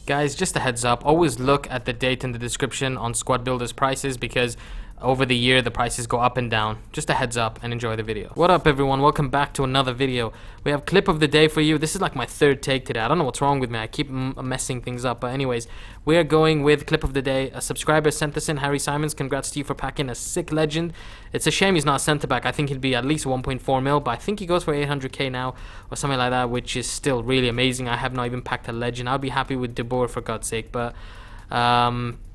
Guys, just a heads up, always look at the date in the description on squad builders prices, because over the year the prices go up and down. Just a heads up, and enjoy the video. What up everyone, welcome back to another video. We have clip of the day for you. This is like my third take today. I don't know what's wrong with me, I keep messing things up, but anyways, we are going with clip of the day. A subscriber sent this in, Harry Simons. Congrats to you for packing a sick legend. It's a shame he's not a centre back. I think he'd be at least 1.4 mil, but I think he goes for 800k now or something like that, which is still really amazing. I have not even packed a legend. I'll be happy with De Boer for God's sake, but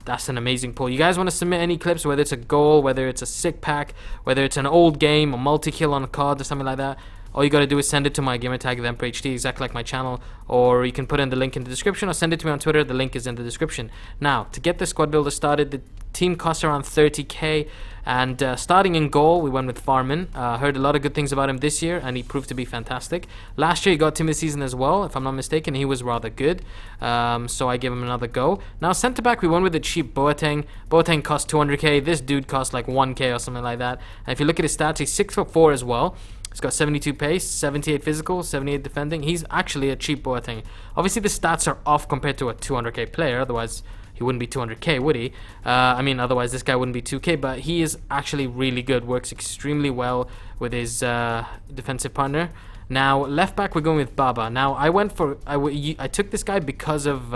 that's an amazing pull. You guys want to submit any clips, whether it's a goal, whether it's a sick pack, whether it's an old game, a multi-kill on a card or something like that, all you gotta do is send it to my gamertag TheEmperorHD, exactly like my channel, or you can put in the link in the description, or send it to me on Twitter. The link is in the description. Now, to get the squad builder started, the team costs around 30k, and starting in goal, we went with Farman. Heard a lot of good things about him this year, and he proved to be fantastic. Last year, he got team of the season as well, if I'm not mistaken. He was rather good, so I give him another go. Now, centre back, we went with the cheap Boateng. Boateng cost 200k. This dude cost like 1k or something like that. And if you look at his stats, he's 6'4" as well. He's got 72 pace, 78 physical, 78 defending. He's actually a cheap Boateng. Obviously, the stats are off compared to a 200k player. Otherwise, he wouldn't be 200k, would he? I mean, otherwise, this guy wouldn't be 2k. But he is actually really good. Works extremely well with his defensive partner. Now, left back, we're going with Baba. Now, I took this guy because of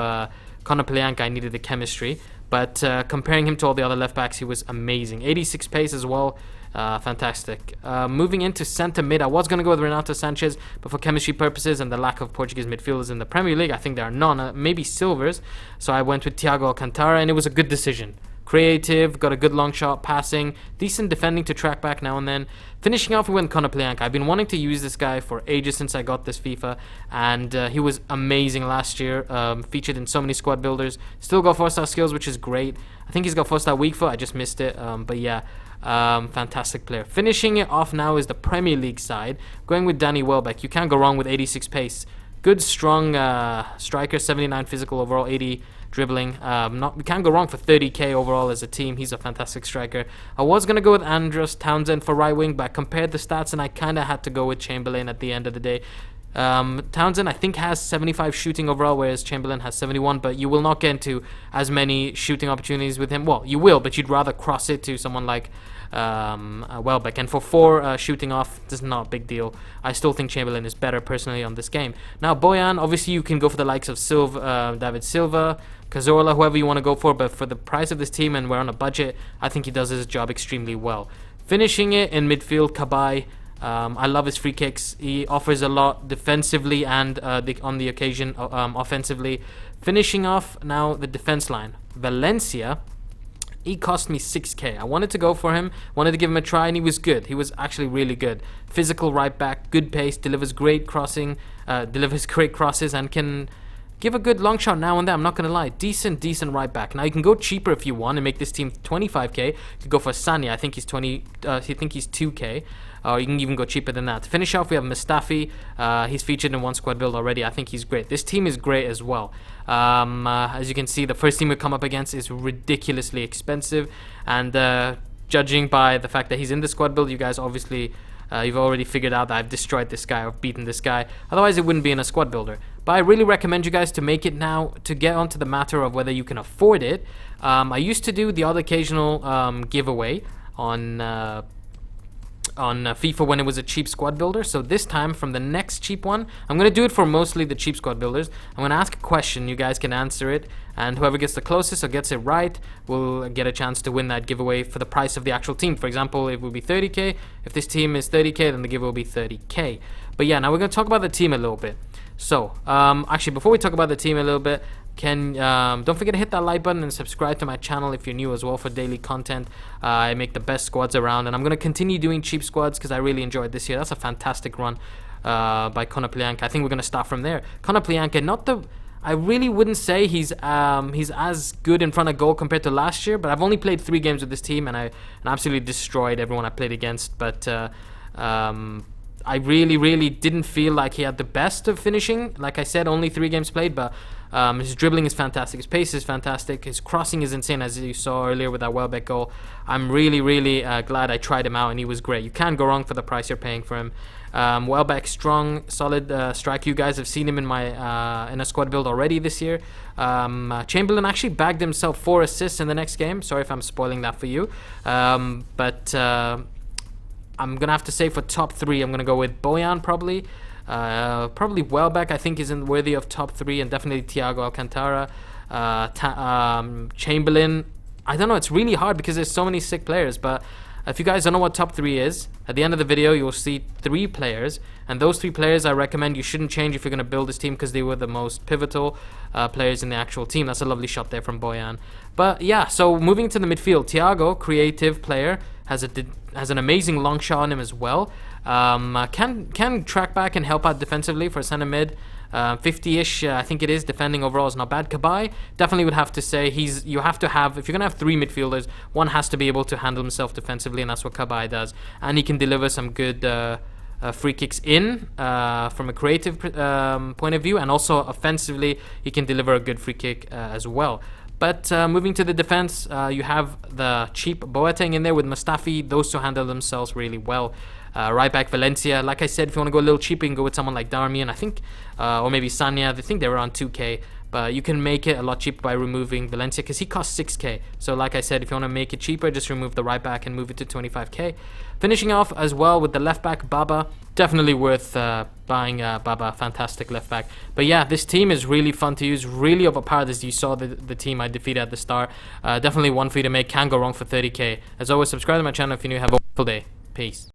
Conor Plianka. I needed the chemistry. But comparing him to all the other left backs, he was amazing. 86 pace as well. Fantastic. Moving into centre mid, I was going to go with Renato Sanchez, but for chemistry purposes and the lack of Portuguese midfielders in the Premier League, I think there are none, maybe Silvers. So I went with Thiago Alcantara, and it was a good decision. Creative, got a good long shot, passing, decent defending to track back now and then. Finishing off, we went Conor Plianka. I've been wanting to use this guy for ages since I got this FIFA, and he was amazing last year. Featured in so many squad builders. Still got 4-star skills, which is great. I think he's got 4-star weak foot. I just missed it, but yeah. Fantastic player. Finishing it off now is the Premier League side. Going with Danny Welbeck. You can't go wrong with 86 pace. Good, strong striker, 79 physical overall, 80 dribbling. We can't go wrong for 30k overall as a team. He's a fantastic striker. I was going to go with Andros Townsend for right wing, but I compared the stats and I kind of had to go with Chamberlain at the end of the day. Townsend, I think, has 75 shooting overall, whereas Chamberlain has 71, but you will not get into as many shooting opportunities with him. Well, you will, but you'd rather cross it to someone like Welbeck. And for 4 shooting off, this is not a big deal. I still think Chamberlain is better personally on this game. Now, Boyan, obviously you can go for the likes of David Silva, Cazorla, whoever you want to go for, but for the price of this team and we're on a budget, I think he does his job extremely well. Finishing it in midfield, Cabaye. I love his free kicks. He offers a lot defensively and on the occasion offensively. Finishing off now the defense line. Valencia, he cost me 6k. I wanted to go for him, wanted to give him a try, and he was good. He was actually really good. Physical right back, good pace, delivers great crosses, and can give a good long shot now and then. I'm not going to lie. Decent right back. Now, you can go cheaper if you want and make this team 25k. You could go for Sanya. I think he's 2k. Or you can even go cheaper than that. To finish off, we have Mustafi. He's featured in one squad build already. I think he's great. This team is great as well. As you can see, the first team we come up against is ridiculously expensive. And judging by the fact that he's in the squad build, you guys obviously... you've already figured out that I've destroyed this guy or beaten this guy. Otherwise, it wouldn't be in a squad builder. But I really recommend you guys to make it now to get onto the matter of whether you can afford it. I used to do the odd occasional giveaway on FIFA when it was a cheap squad builder. So this time, from the next cheap one, I'm going to do it for mostly the cheap squad builders. I'm going to ask a question. You guys can answer it. And whoever gets the closest or gets it right will get a chance to win that giveaway for the price of the actual team. For example, it will be 30k. If this team is 30k, then the giveaway will be 30k. But yeah, now we're going to talk about the team a little bit. So, actually, before we talk about the team a little bit, don't forget to hit that like button and subscribe to my channel if you're new as well for daily content. I make the best squads around, and I'm going to continue doing cheap squads because I really enjoyed this year. That's a fantastic run by Conor Plianka. I think we're going to start from there. Conor Plianka, I really wouldn't say he's as good in front of goal compared to last year, but I've only played 3 games with this team, and I absolutely destroyed everyone I played against. But I really didn't feel like he had the best of finishing. Like I said, only 3 games played, but his dribbling is fantastic, his pace is fantastic, his crossing is insane, as you saw earlier with that Welbeck goal. I'm really glad I tried him out, and he was great. You can't go wrong for the price you're paying for him. Welbeck, strong, solid strike. You guys have seen him in my in a squad build already this year. Chamberlain actually bagged himself 4 assists in the next game. Sorry if I'm spoiling that for you. But I'm going to have to say for top 3, I'm going to go with Bojan probably. Probably Welbeck, I think, isn't worthy of top 3, and definitely Thiago Alcantara. Chamberlain, I don't know, it's really hard because there's so many sick players, but if you guys don't know what top 3 is, at the end of the video you'll see 3 players, and those 3 players I recommend you shouldn't change if you're going to build this team because they were the most pivotal players in the actual team. That's a lovely shot there from Bojan. But yeah, so moving to the midfield, Thiago, creative player, has an amazing long shot on him as well. Can track back and help out defensively for center mid. 50-ish, I think it is. Defending overall is not bad. Cabaye, definitely would have to say you have to have, if you're gonna have 3 midfielders, one has to be able to handle himself defensively, and that's what Cabaye does. And he can deliver some good free kicks in from a creative point of view, and also offensively he can deliver a good free kick as well. But moving to the defense, you have the cheap Boateng in there with Mustafi. Those 2 handle themselves really well. Right back Valencia, like I said, if you want to go a little cheaper, you can go with someone like Darmian, I think, or maybe Sanya. I think they're around 2k, but you can make it a lot cheaper by removing Valencia because he costs 6k. So like I said, if you want to make it cheaper, just remove the right back and move it to 25k. Finishing off as well with the left back Baba, definitely worth buying Baba, fantastic left back. But yeah, this team is really fun to use, really overpowered, as you saw the team I defeated at the start. Definitely one for you to make, can go wrong for 30k. As always, subscribe to my channel if you're new. Have a wonderful day. Peace.